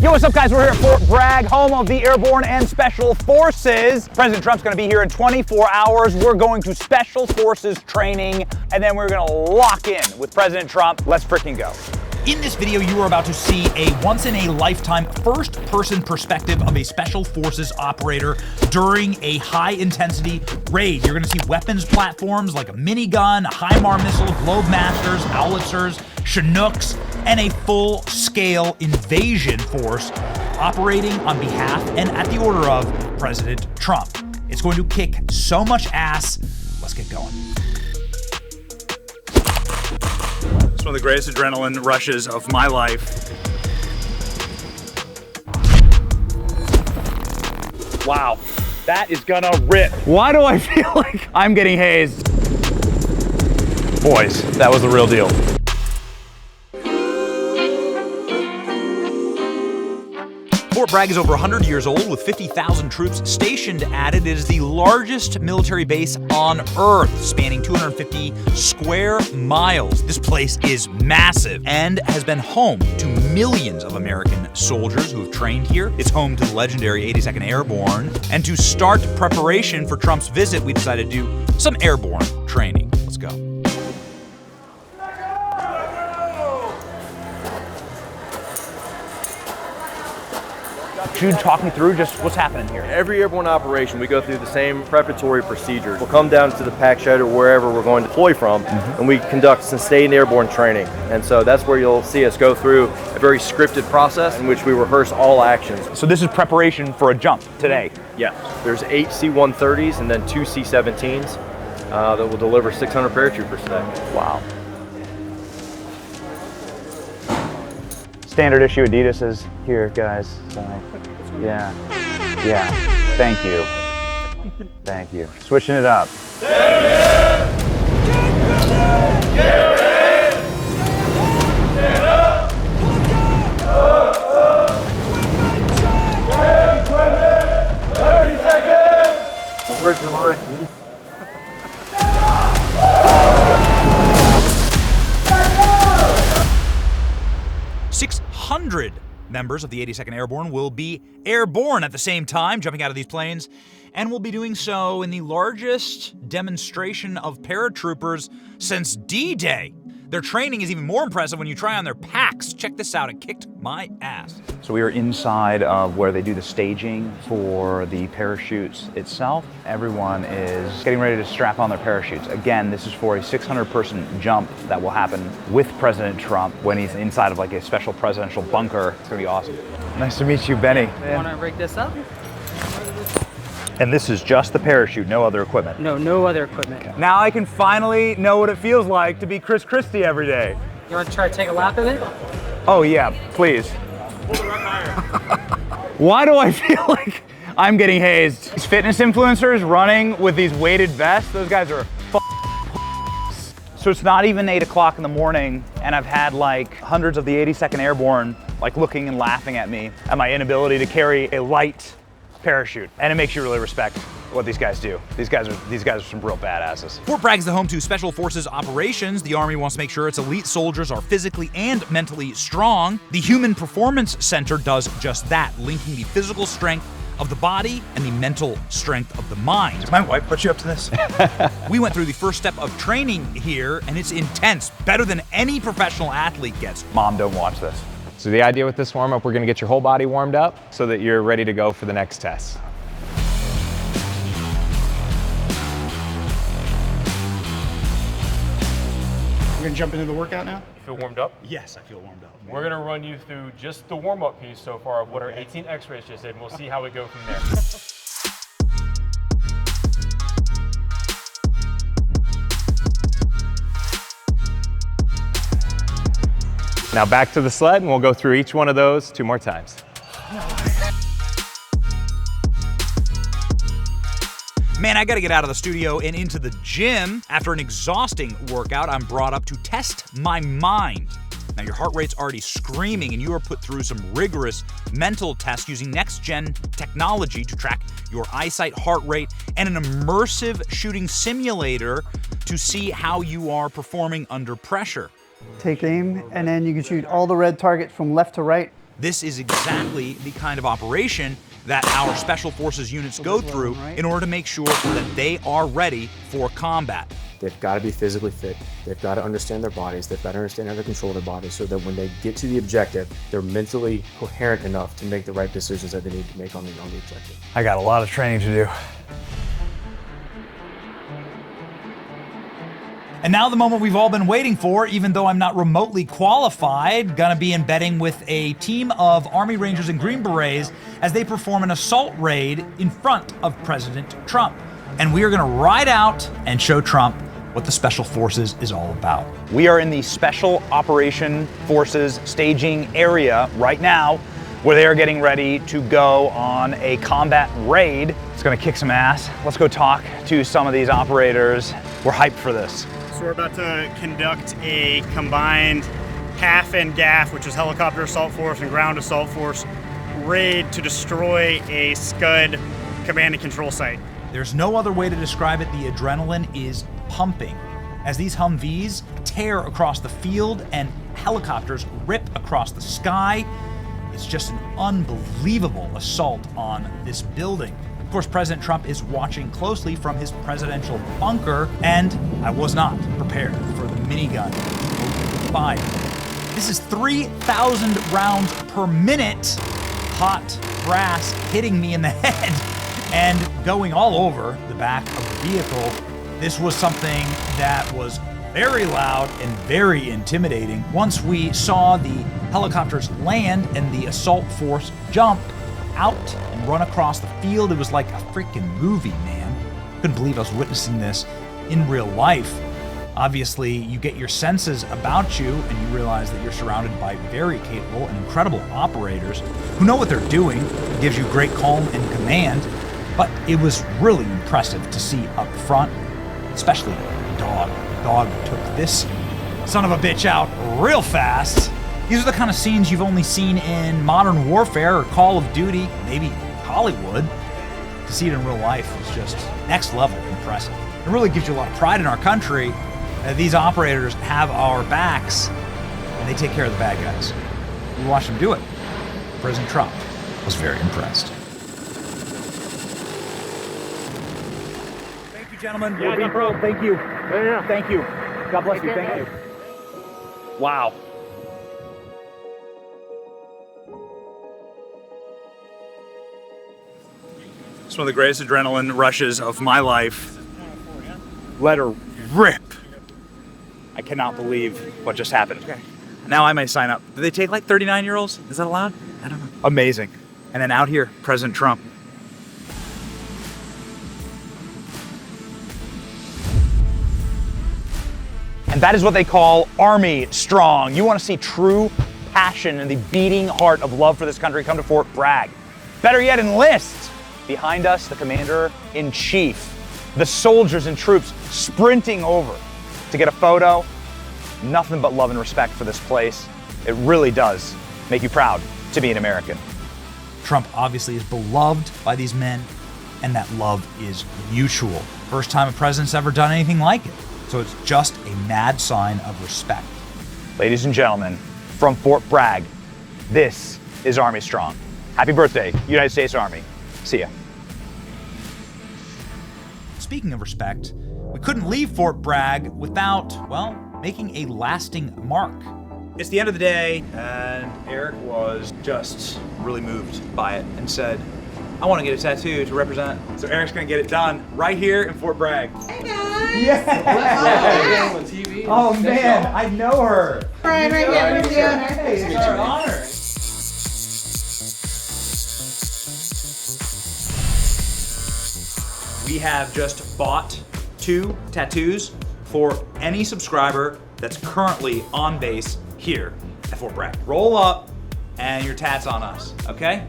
Yo, what's up guys? We're here at Fort Bragg, home of the Airborne and Special Forces. President Trump's gonna be here in 24 hours. We're going to Special Forces training, and then we're gonna lock in with President Trump. Let's freaking go. In this video, you are about to see a once-in-a-lifetime first-person perspective of a Special Forces operator during a high-intensity raid. You're gonna see weapons platforms like a minigun, a HIMARS missile, Globemasters, Howitzers, Chinooks, and a full-scale invasion force operating on behalf and at the order of President Trump. It's going to kick so much ass. Let's get going. It's one of the greatest adrenaline rushes of my life. Wow, that is gonna rip. Why do I feel like I'm getting hazed? Boys, that was the real deal. Fort Bragg is over 100 years old with 50,000 troops stationed at it. It is the largest military base on Earth, spanning 250 square miles. This place is massive and has been home to millions of American soldiers who have trained here. It's home to the legendary 82nd Airborne. And to start preparation for Trump's visit, we decided to do some airborne training. Let's go. Could you talk me through just what's happening here? Every airborne operation, we go through the same preparatory procedures. We'll come down to the pack shed or wherever we're going to deploy from, and we conduct sustained airborne training. And so that's where you'll see us go through a very scripted process in which we rehearse all actions. So this is preparation for a jump today? Yeah. There's 8 C-130s and then 2 C-17s that will deliver 600 paratroopers today. Wow. Standard issue Adidas is here, guys. So, yeah. Thank you. Thank you. Switching it up. Where's the line? 600 members of the 82nd Airborne will be airborne at the same time, jumping out of these planes, and will be doing so in the largest demonstration of paratroopers since D-Day. Their training is even more impressive when you try on their packs. Check this out, it kicked my ass. So we are inside of where they do the staging for the parachutes itself. Everyone is getting ready to strap on their parachutes. Again, this is for a 600-person jump that will happen with President Trump when he's inside of like a special presidential bunker. It's gonna be awesome. Nice to meet you, Benny. You wanna rig this up? And this is just the parachute, no other equipment? No other equipment. Okay. Now I can finally know what it feels like to be Chris Christie every day. You want to try to take a lap of it? Oh yeah, please. Why do I feel like I'm getting hazed? These fitness influencers running with these weighted vests, those guys are So it's not even 8 o'clock in the morning, and I've had like hundreds of the 82nd Airborne like looking and laughing at me at my inability to carry a light parachute, and it makes you really respect what these guys do. These guys are some real badasses. Fort Bragg is the home to Special Forces operations. The Army wants to make sure its elite soldiers are physically and mentally strong. The Human Performance Center does just that, linking the physical strength of the body and the mental strength of the mind. Did my wife put you up to this? We went through the first step of training here, and it's intense, better than any professional athlete gets. Mom, don't watch this. So the idea with this warm-up, we're gonna get your whole body warmed up so that you're ready to go for the next test. We're gonna jump into the workout now? You feel warmed up? Yes, I feel warmed up. We're gonna run you through just the warm-up piece so far of what our 18 X-rays just did, and we'll see how we go from there. Now back to the sled, and we'll go through each one of those 2 more times. Man, I gotta get out of the studio and into the gym. After an exhausting workout, I'm brought up to test my mind. Now your heart rate's already screaming, and you are put through some rigorous mental tests using next-gen technology to track your eyesight, heart rate, and an immersive shooting simulator to see how you are performing under pressure. Take aim, and then you can shoot all the red targets from left to right This is exactly the kind of operation that our special forces units go through in order to make sure that they are ready for combat. They've got to be physically fit. They've got to understand their bodies. They've got to understand how to control their bodies so that when they get to the objective, they're mentally coherent enough to make the right decisions that they need to make on the objective. I got a lot of training to do. And now the moment we've all been waiting for, even though I'm not remotely qualified, gonna be embedding with a team of Army Rangers and Green Berets as they perform an assault raid in front of President Trump. And we are gonna ride out and show Trump what the Special Forces is all about. We are in the Special Operation Forces staging area right now, where they are getting ready to go on a combat raid. It's gonna kick some ass. Let's go talk to some of these operators. We're hyped for this. So we're about to conduct a combined HAF and GAF, which is Helicopter Assault Force and Ground Assault Force, raid to destroy a Scud command and control site. There's no other way to describe it. The adrenaline is pumping as these Humvees tear across the field and helicopters rip across the sky. It's just an unbelievable assault on this building. Of course, President Trump is watching closely from his presidential bunker, and I was not prepared for the minigun fire. This is 3,000 rounds per minute, hot brass hitting me in the head and going all over the back of the vehicle. This was something that was very loud and very intimidating. Once we saw the helicopters land and the assault force jump out and run across the field, it was like a freaking movie, man. Couldn't believe I was witnessing this in real life. Obviously, you get your senses about you and you realize that you're surrounded by very capable and incredible operators who know what they're doing. It gives you great calm and command, but it was really impressive to see up front, especially the dog. The dog took this son of a bitch out real fast. These are the kind of scenes you've only seen in Modern Warfare or Call of Duty, maybe Hollywood. To see it in real life was just next level impressive. It really gives you a lot of pride in our country. These operators have our backs and they take care of the bad guys. We watched them do it. President Trump was very impressed. Thank you, gentlemen. Yeah, no problem. Thank you. Yeah. Thank you. God bless you. Thank you. Wow. It's one of the greatest adrenaline rushes of my life. Let her rip. I cannot believe what just happened. Okay. Now I may sign up. Do they take like 39-year-olds? Is that allowed? I don't know. Amazing. And then out here, President Trump. And that is what they call Army Strong. You want to see true passion and the beating heart of love for this country, come to Fort Bragg. Better yet, enlist. Behind us, the Commander-in-Chief, the soldiers and troops sprinting over to get a photo. Nothing but love and respect for this place. It really does make you proud to be an American. Trump obviously is beloved by these men, and that love is mutual. First time a president's ever done anything like it. So it's just a mad sign of respect. Ladies and gentlemen, from Fort Bragg, this is Army Strong. Happy birthday, United States Army. See ya. Speaking of respect, we couldn't leave Fort Bragg without, well, making a lasting mark. It's the end of the day, and Eric was just really moved by it and said, I want to get a tattoo to represent. So Eric's gonna get it done right here in Fort Bragg. Hey guys! Yeah! Oh man, I know her. Right here, who's the owner? Hey, it's our honor. We have just bought 2 tattoos for any subscriber that's currently on base here at Fort Bragg. Roll up and your tat's on us, okay?